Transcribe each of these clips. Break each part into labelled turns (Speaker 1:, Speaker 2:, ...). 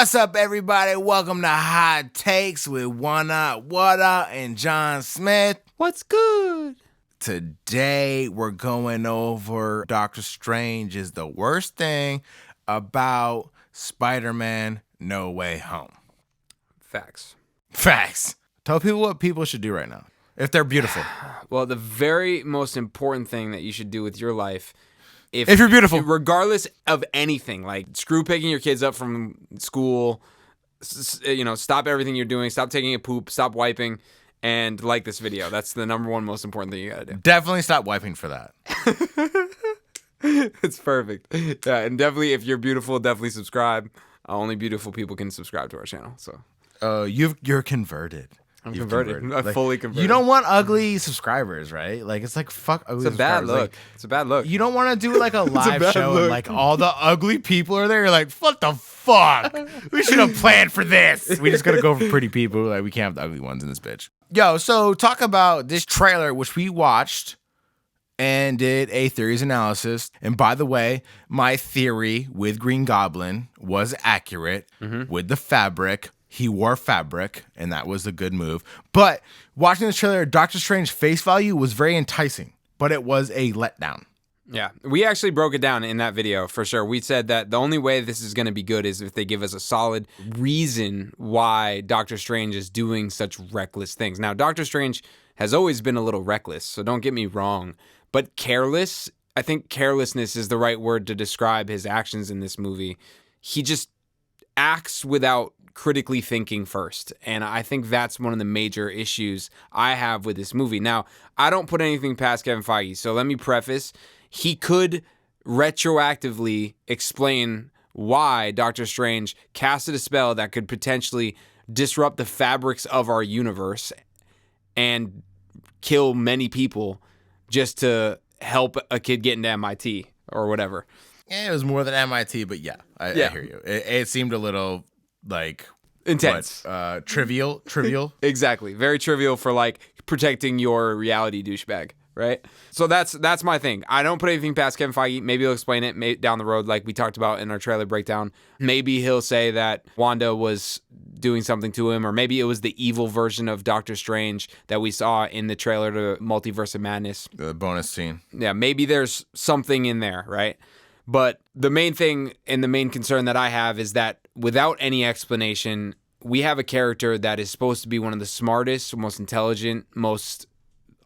Speaker 1: What's up, everybody? Welcome to Hot Takes with What and John Smith.
Speaker 2: What's good?
Speaker 1: Today, we're going over Doctor Strange is the worst thing about Spider-Man No Way Home.
Speaker 2: Facts.
Speaker 1: Tell people what people should do right now, if they're beautiful.
Speaker 2: Well, the very most important thing that you should do with your life, if
Speaker 1: you're beautiful,
Speaker 2: regardless of anything, like screw picking your kids up from school, stop everything you're doing, stop taking a poop, stop wiping, and like this video. That's the number one most important thing you gotta do.
Speaker 1: Definitely stop wiping for that.
Speaker 2: It's perfect. Yeah, and definitely, if you're beautiful, definitely subscribe. Only beautiful people can subscribe to our channel. So,
Speaker 1: you're converted.
Speaker 2: I'm converted. I'm fully converted.
Speaker 1: You don't want ugly subscribers, right? Like, it's like, fuck ugly
Speaker 2: It's a bad look.
Speaker 1: Like,
Speaker 2: it's a bad look.
Speaker 1: You don't want to do like a live show and like all the ugly people are there. You're like, what the fuck? We should have planned for this. We just gotta go for pretty people. Like, we can't have the ugly ones in this bitch. Yo, so talk about this trailer, which we watched and did a theories analysis. And by the way, my theory with Green Goblin was accurate with the fabric. He wore fabric, and that was a good move. But watching this trailer, Doctor Strange's face value was very enticing, but it was a letdown.
Speaker 2: Yeah, we actually broke it down in that video for sure. We said that the only way this is going to be good is if they give us a solid reason why Doctor Strange is doing such reckless things. Now, Doctor Strange has always been a little reckless, so don't get me wrong. But careless, I think carelessness is the right word to describe his actions in this movie. He just acts without critically thinking first. And I think that's one of the major issues I have with this movie. Now, I don't put anything past Kevin Feige, so let me preface, he could retroactively explain why Doctor Strange casted a spell that could potentially disrupt the fabrics of our universe and kill many people just to help a kid get into MIT or whatever.
Speaker 1: Yeah, it was more than MIT, but yeah, I hear you. It seemed a little like
Speaker 2: intense,
Speaker 1: trivial.
Speaker 2: Exactly, very trivial for like protecting your reality douchebag, right? So that's my thing. I don't put anything past Kevin Feige. Maybe he'll explain it down the road, like we talked about in our trailer breakdown. Maybe he'll say that Wanda was doing something to him, or maybe it was the evil version of Doctor Strange that we saw in the trailer to Multiverse of Madness,
Speaker 1: the bonus scene.
Speaker 2: Yeah, maybe there's something in there, right? But the main thing and the main concern that I have is that without any explanation, we have a character that is supposed to be one of the smartest, most intelligent, most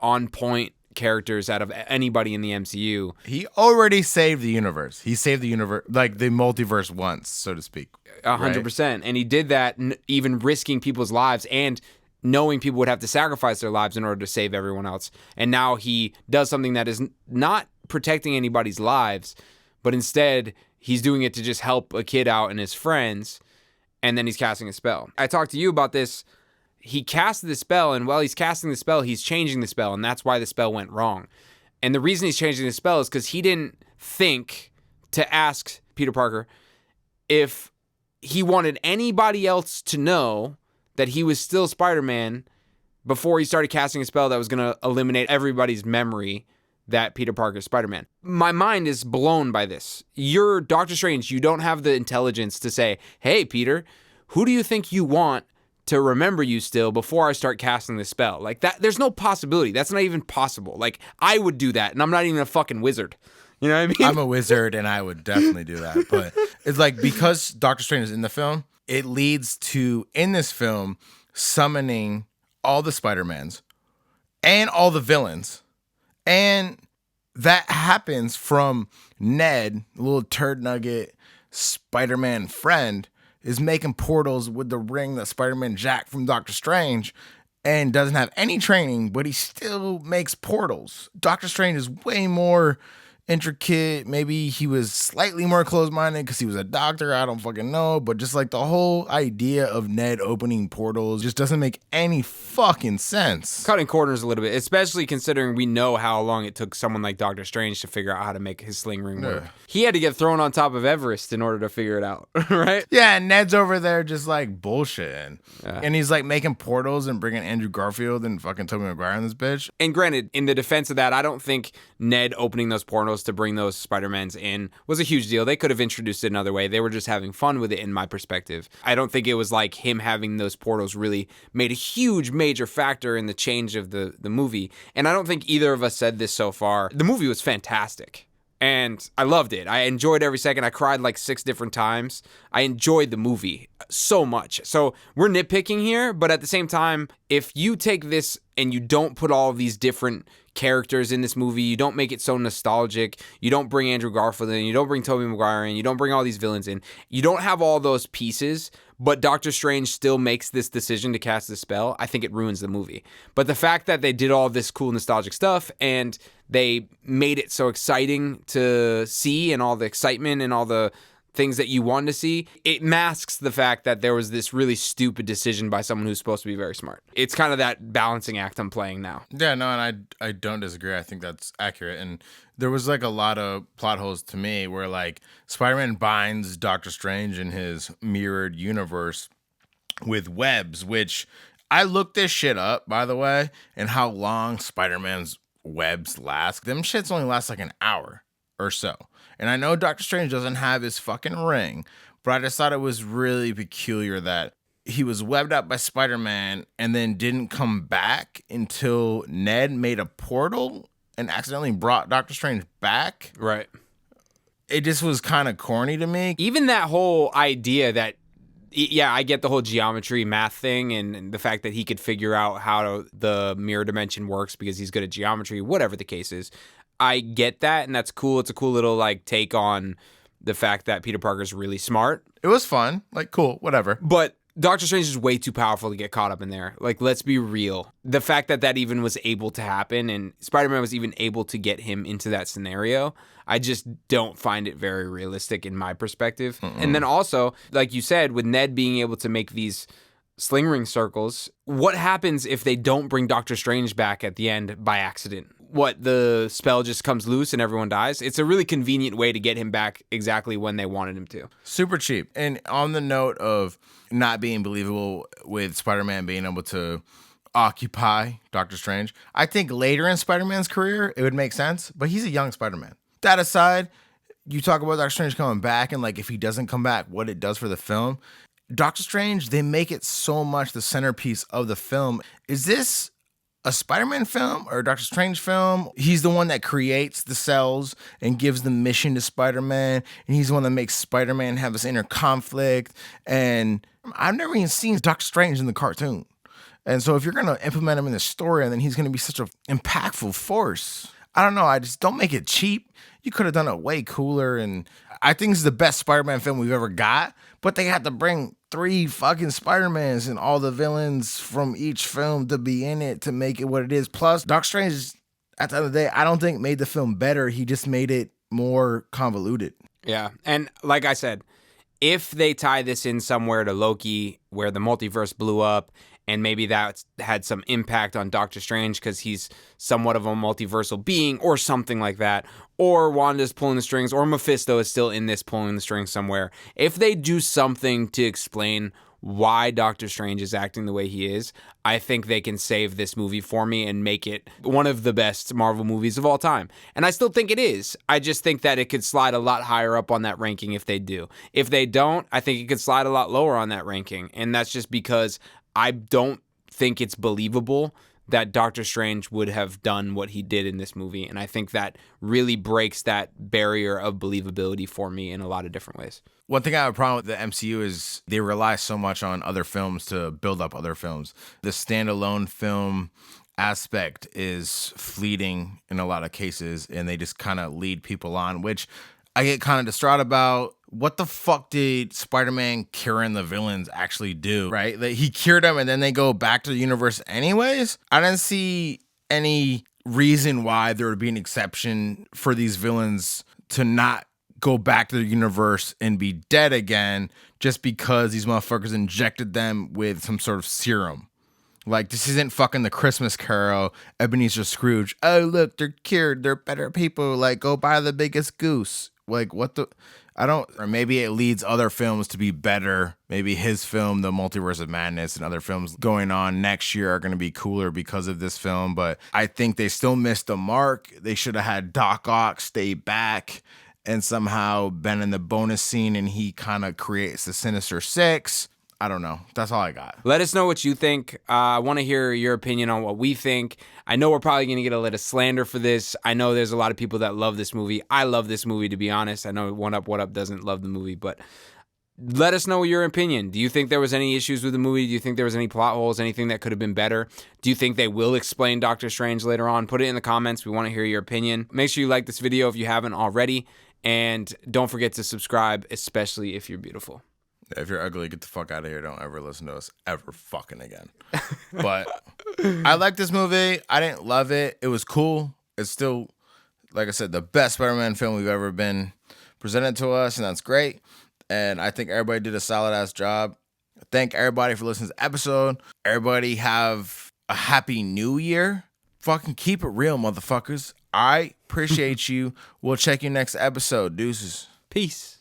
Speaker 2: on-point characters out of anybody in the MCU.
Speaker 1: He already saved the universe. He saved the universe, like the multiverse once, so to speak.
Speaker 2: 100%. And he did that even risking people's lives and knowing people would have to sacrifice their lives in order to save everyone else. And now he does something that is not protecting anybody's lives, but instead, he's doing it to just help a kid out and his friends, and then he's casting a spell. I talked to you about this. He casted the spell, and while he's casting the spell, he's changing the spell, and that's why the spell went wrong. And the reason he's changing the spell is because he didn't think to ask Peter Parker if he wanted anybody else to know that he was still Spider-Man before he started casting a spell that was going to eliminate everybody's memory that Peter Parker is Spider-Man. My mind is blown by this. You're Doctor Strange. You don't have the intelligence to say, hey, Peter, who do you think you want to remember you still before I start casting the spell? Like that, there's no possibility. That's not even possible. Like, I would do that, and I'm not even a fucking wizard. You know what I mean?
Speaker 1: I'm a wizard, and I would definitely do that. But it's like, because Doctor Strange is in the film, it leads to, in this film, summoning all the Spider-Mans and all the villains. And that happens from Ned, the little turd nugget Spider-Man friend, is making portals with the ring that Spider-Man jacked from Doctor Strange and doesn't have any training, but he still makes portals. Doctor Strange is way more intricate. Maybe he was slightly more closed-minded because he was a doctor. I don't fucking know. But just like the whole idea of Ned opening portals just doesn't make any fucking sense.
Speaker 2: Cutting corners a little bit, especially considering we know how long it took someone like Doctor Strange to figure out how to make his sling ring work. He had to get thrown on top of Everest in order to figure it out, right?
Speaker 1: Yeah, and Ned's over there just like bullshitting. Yeah. And he's like making portals and bringing Andrew Garfield and fucking Tobey Maguire in this bitch.
Speaker 2: And granted, in the defense of that, I don't think Ned opening those portals portals to bring those Spider-Mans in was a huge deal. They could have introduced it another way. They were just having fun with it in my perspective. I don't think it was like him having those portals really made a huge major factor in the change of the movie. And I don't think either of us said this so far. The movie was fantastic. And I loved it. I enjoyed every second. I cried like 6 different times. I enjoyed the movie so much. So we're nitpicking here, but at the same time, if you take this and you don't put all of these different characters in this movie, you don't make it so nostalgic, you don't bring Andrew Garfield in, you don't bring Tobey Maguire in, you don't bring all these villains in, you don't have all those pieces, but Doctor Strange still makes this decision to cast the spell, I think it ruins the movie. But the fact that they did all this cool nostalgic stuff and they made it so exciting to see and all the excitement and all the things that you wanted to see, it masks the fact that there was this really stupid decision by someone who's supposed to be very smart. It's kind of that balancing act I'm playing now.
Speaker 1: Yeah, no, and I don't disagree. I think that's accurate. And there was like a lot of plot holes to me where like Spider-Man binds Doctor Strange in his mirrored universe with webs, which I looked this shit up, by the way, and how long Spider-Man's webs last. Them shits only last like an hour or so. And I know Doctor Strange doesn't have his fucking ring, but I just thought it was really peculiar that he was webbed up by Spider-Man and then didn't come back until Ned made a portal and accidentally brought Doctor Strange back.
Speaker 2: Right.
Speaker 1: It just was kind of corny to me.
Speaker 2: Even that whole idea that, yeah, I get the whole geometry math thing and the fact that he could figure out how the mirror dimension works because he's good at geometry, whatever the case is. I get that, and that's cool. It's a cool little like take on the fact that Peter Parker's really smart.
Speaker 1: It was fun. Like, cool, whatever.
Speaker 2: But Doctor Strange is way too powerful to get caught up in there. Like, let's be real. The fact that that even was able to happen and Spider-Man was even able to get him into that scenario, I just don't find it very realistic in my perspective. And then also, like you said, with Ned being able to make these sling ring circles, what happens if they don't bring Doctor Strange back at the end by accident? What, the spell just comes loose and everyone dies? It's a really convenient way to get him back exactly when they wanted him to.
Speaker 1: Super cheap. And on the note of not being believable with Spider-Man being able to occupy Doctor Strange, I think later in Spider-Man's career, it would make sense, but he's a young Spider-Man. That aside, you talk about Doctor Strange coming back and like if he doesn't come back, what it does for the film. Doctor Strange, they make it so much the centerpiece of the film. Is this a Spider-Man film or a Doctor Strange film? He's the one that creates the cells and gives the mission to Spider-Man, and he's the one that makes Spider-Man have this inner conflict. And I've never even seen Doctor Strange in the cartoon. And so if you're going to implement him in the story, and then he's going to be such an impactful force, I don't know. I just don't make it cheap. You could have done it way cooler. And I think this is the best Spider-Man film we've ever got, but they had to bring 3 fucking Spider-Mans and all the villains from each film to be in it to make it what it is. Plus, Doctor Strange, at the end of the day, I don't think made the film better. He just made it more convoluted.
Speaker 2: Yeah. And like I said, if they tie this in somewhere to Loki, where the multiverse blew up, and maybe that had some impact on Doctor Strange because he's somewhat of a multiversal being or something like that, or Wanda's pulling the strings, or Mephisto is still in this pulling the strings somewhere. If they do something to explain why Doctor Strange is acting the way he is, I think they can save this movie for me and make it one of the best Marvel movies of all time. And I still think it is. I just think that it could slide a lot higher up on that ranking if they do. If they don't, I think it could slide a lot lower on that ranking. And that's just because I don't think it's believable that Doctor Strange would have done what he did in this movie. And I think that really breaks that barrier of believability for me in a lot of different ways.
Speaker 1: One thing I have a problem with the MCU is they rely so much on other films to build up other films. The standalone film aspect is fleeting in a lot of cases, and they just kind of lead people on, which I get kind of distraught about. What the fuck did Spider-Man curing the villains actually do, right? That he cured them and then they go back to the universe anyways? I didn't see any reason why there would be an exception for these villains to not go back to the universe and be dead again just because these motherfuckers injected them with some sort of serum. Like, this isn't fucking the Christmas Carol, Ebenezer Scrooge. Oh, look, they're cured. They're better people. Like, go buy the biggest goose. Like, what the... or maybe it leads other films to be better. Maybe his film, The Multiverse of Madness, and other films going on next year are going to be cooler because of this film. But I think they still missed the mark. They should have had Doc Ock stay back and somehow been in the bonus scene, and he kind of creates the Sinister Six. I don't know. That's all I got.
Speaker 2: Let us know what you think. I want to hear your opinion on what we think. I know we're probably going to get a lot of slander for this. I know there's a lot of people that love this movie. I love this movie, to be honest. I know One Up, What Up doesn't love the movie, but let us know your opinion. Do you think there was any issues with the movie? Do you think there was any plot holes, anything that could have been better? Do you think they will explain Doctor Strange later on? Put it in the comments. We want to hear your opinion. Make sure you like this video if you haven't already, and don't forget to subscribe, especially if you're beautiful.
Speaker 1: If you're ugly, get the fuck out of here. Don't ever listen to us ever fucking again. But I like this movie. I didn't love it. It was cool. It's still, like I said, the best Spider-Man film we've ever been presented to us, and that's great. And I think everybody did a solid-ass job. Thank everybody for listening to the episode. Everybody have a happy new year. Fucking keep it real, motherfuckers. I appreciate you. We'll check you next episode. Deuces.
Speaker 2: Peace.